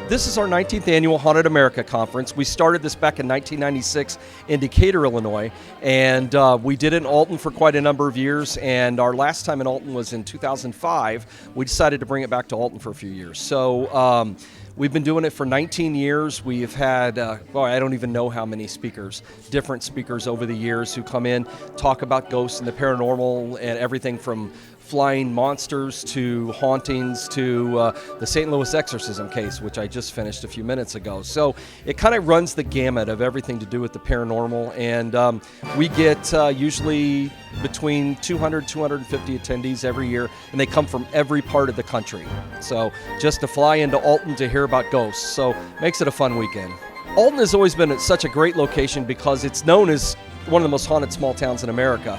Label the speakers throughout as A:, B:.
A: This is our 19th annual Haunted America Conference. We started this back in 1996 in Decatur, Illinois, and we did it in Alton for quite a number of years, and our last time in Alton was in 2005. We decided to bring it back to Alton for a few years. So we've been doing it for 19 years. We've had, I don't even know how many speakers, different speakers over the years who come in, talk about ghosts and the paranormal and everything from flying monsters to hauntings to the St. Louis exorcism case, which I just finished a few minutes ago. So it kind of runs the gamut of everything to do with the paranormal, and we get usually between 200, 250 attendees every year, and they come from every part of the country. So just to fly into Alton to hear about ghosts, so makes it a fun weekend. Alton has always been such a great location because it's known as one of the most haunted small towns in America.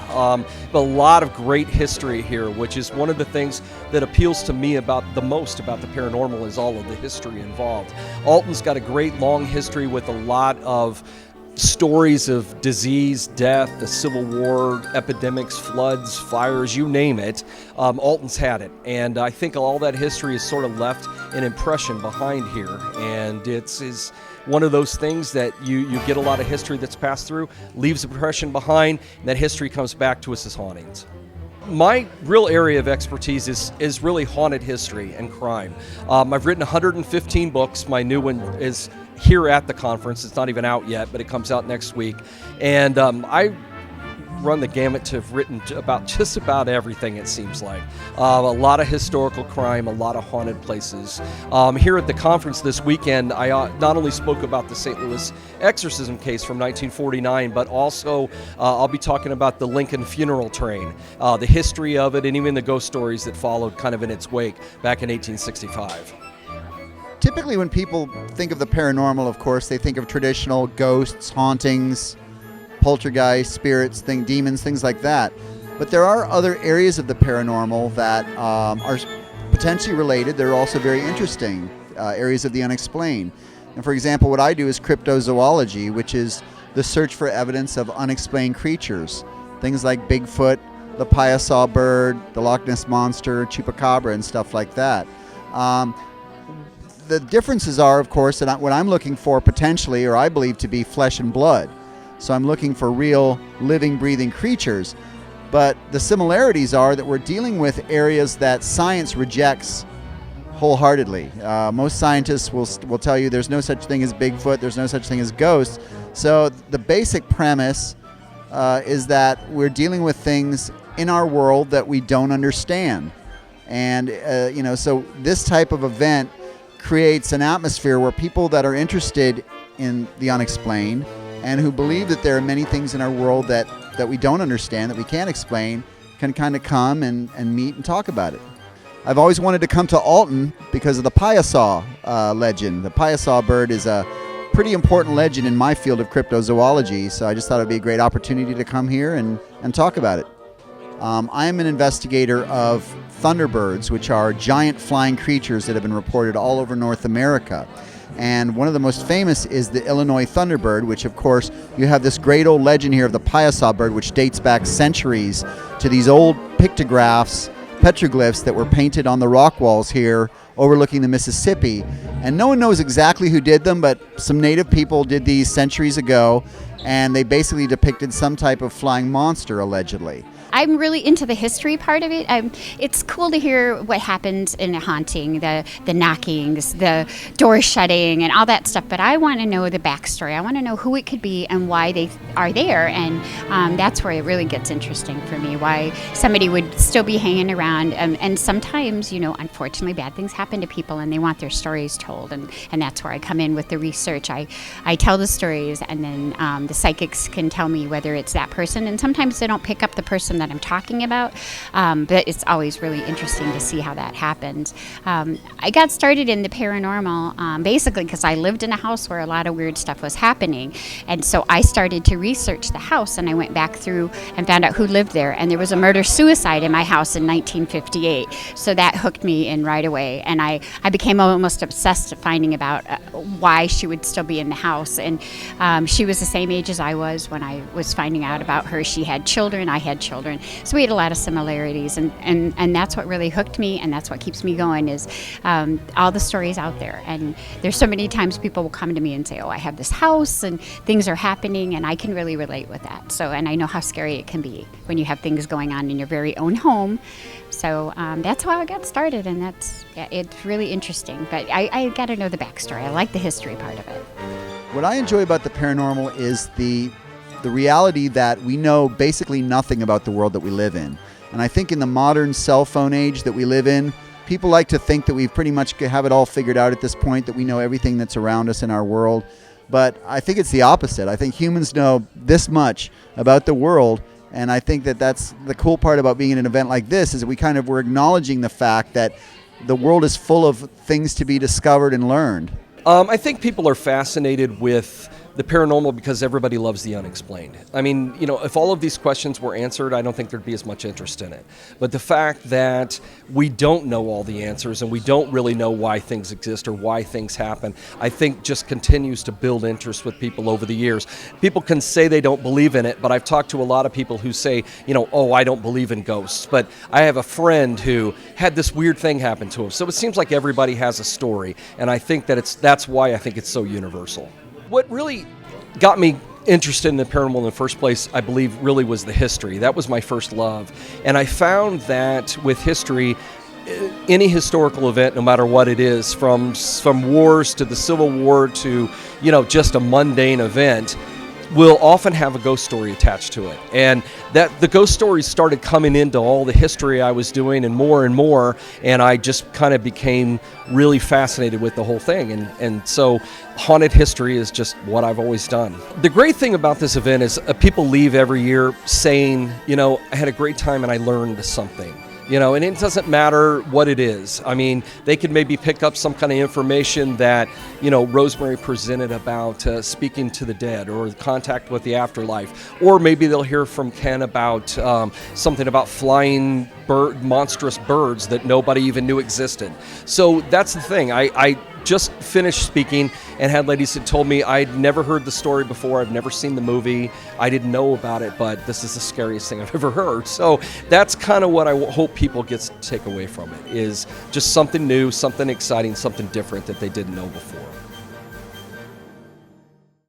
A: But a lot of great history here, which is one of the things that appeals to me about the paranormal is all of the history involved. Alton's got a great long history with a lot of stories of disease, death, the Civil War, epidemics, floods, fires, you name it. Alton's had it. And I think all that history has sort of left an impression behind here. And it's one of those things that you get a lot of history that's passed through, leaves an impression behind, and that history comes back to us as hauntings. My real area of expertise is really haunted history and crime. I've written 115 books. My new one is here at the conference. It's not even out yet, but it comes out next week. And I run the gamut to have written about just about everything, it seems like. A lot of historical crime, a lot of haunted places. Here at the conference this weekend, I not only spoke about the St. Louis exorcism case from 1949, but also I'll be talking about the Lincoln funeral train, the history of it, and even the ghost stories that followed kind of in its wake back in 1865.
B: Typically when people think of the paranormal, of course, they think of traditional ghosts, hauntings, poltergeists, spirits, demons, things like that. But there are other areas of the paranormal that are potentially related. They're also very interesting, areas of the unexplained. And for example, what I do is cryptozoology, which is the search for evidence of unexplained creatures. Things like Bigfoot, the Piasa bird, the Loch Ness Monster, Chupacabra, and stuff like that. The differences are, of course, that what I'm looking for potentially, or I believe to be flesh and blood. So I'm looking for real, living, breathing creatures. But the similarities are that we're dealing with areas that science rejects wholeheartedly. Most scientists will tell you there's no such thing as Bigfoot, there's no such thing as ghosts. So the basic premise is that we're dealing with things in our world that we don't understand. And, so this type of event creates an atmosphere where people that are interested in the unexplained and who believe that there are many things in our world that we don't understand, that we can't explain, can kind of come and meet and talk about it. I've always wanted to come to Alton because of the Piasa legend. The Piasa bird is a pretty important legend in my field of cryptozoology, so I just thought it would be a great opportunity to come here and talk about it. I am an investigator of thunderbirds, which are giant flying creatures that have been reported all over North America. And one of the most famous is the Illinois thunderbird, which of course you have this great old legend here of the Piasa bird, which dates back centuries to these old pictographs, petroglyphs that were painted on the rock walls here overlooking the Mississippi. And no one knows exactly who did them, but some native people did these centuries ago, and they basically depicted some type of flying monster, allegedly.
C: I'm really into the history part of it. It's cool to hear what happened in a haunting, the knockings, the doors shutting, and all that stuff. But I want to know the backstory. I want to know who it could be and why they are there. And that's where it really gets interesting for me, why somebody would still be hanging around. And sometimes, unfortunately, bad things happen to people and they want their stories told. And that's where I come in with the research. I tell the stories, and then the psychics can tell me whether it's that person. And sometimes they don't pick up the person that I'm talking about, but it's always really interesting to see how that happens. I got started in the paranormal basically because I lived in a house where a lot of weird stuff was happening, and so I started to research the house, and I went back through and found out who lived there, and there was a murder-suicide in my house in 1958, so that hooked me in right away, and I became almost obsessed finding about why she would still be in the house, and she was the same age age as I was when I was finding out about her. She had children, I had children, so we had a lot of similarities, and that's what really hooked me, and that's what keeps me going is all the stories out there. And there's so many times people will come to me and say, oh, I have this house and things are happening, and I can really relate with that. So, and I know how scary it can be when you have things going on in your very own home. So that's how I got started, and it's really interesting. But I got to know the backstory. I like the history part of it.
B: What I enjoy about the paranormal is the reality that we know basically nothing about the world that we live in. And I think in the modern cell phone age that we live in, people like to think that we pretty much have it all figured out at this point, that we know everything that's around us in our world. But I think it's the opposite. I think humans know this much about the world. And I think that that's the cool part about being in an event like this, is that we're acknowledging the fact that the world is full of things to be discovered and learned.
A: I think people are fascinated with the paranormal because everybody loves the unexplained. I mean, if all of these questions were answered, I don't think there'd be as much interest in it. But the fact that we don't know all the answers and we don't really know why things exist or why things happen, I think just continues to build interest with people over the years. People can say they don't believe in it, but I've talked to a lot of people who say, oh, I don't believe in ghosts. But I have a friend who had this weird thing happen to him. So it seems like everybody has a story, and I think that's why I think it's so universal. What really got me interested in the paranormal in the first place, I believe, really was the history. That was my first love. And I found that with history, any historical event, no matter what it is, from wars to the Civil War to, just a mundane event, will often have a ghost story attached to it. And that the ghost stories started coming into all the history I was doing and more, and I just kind of became really fascinated with the whole thing. And so haunted history is just what I've always done. The great thing about this event is people leave every year saying, I had a great time and I learned something. And it doesn't matter what it is. I mean, they could maybe pick up some kind of information that, Rosemary presented about speaking to the dead or contact with the afterlife. Or maybe they'll hear from Ken about something about flying monstrous birds that nobody even knew existed. So that's the thing. I just finished speaking and had ladies that told me I'd never heard the story before, I've never seen the movie, I didn't know about it, but this is the scariest thing I've ever heard. So that's kind of what I hope people get to take away from it, is just something new, something exciting, something different that they didn't know before.